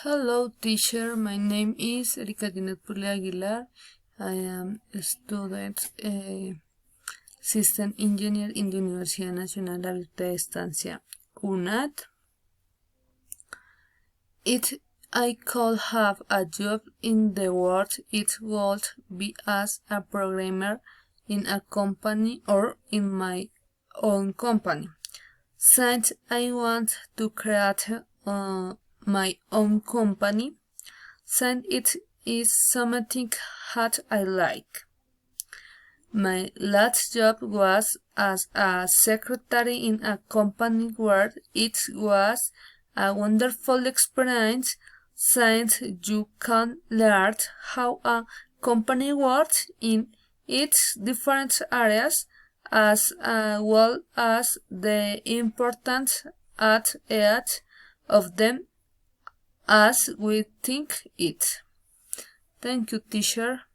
Hello teacher, my name is Erika Aguilar. I am a student system engineer in the Universidad Nacional Abierta de Estancia, UNAD. If I could have a job in the world, it would be as a programmer in a company or in my own company. Since I want to create my own company, since it is something that I like. My last job was as a secretary in a company where it was a wonderful experience since you can learn how a company works in its different areas as well as the importance at each of them as we think it. Thank you, teacher.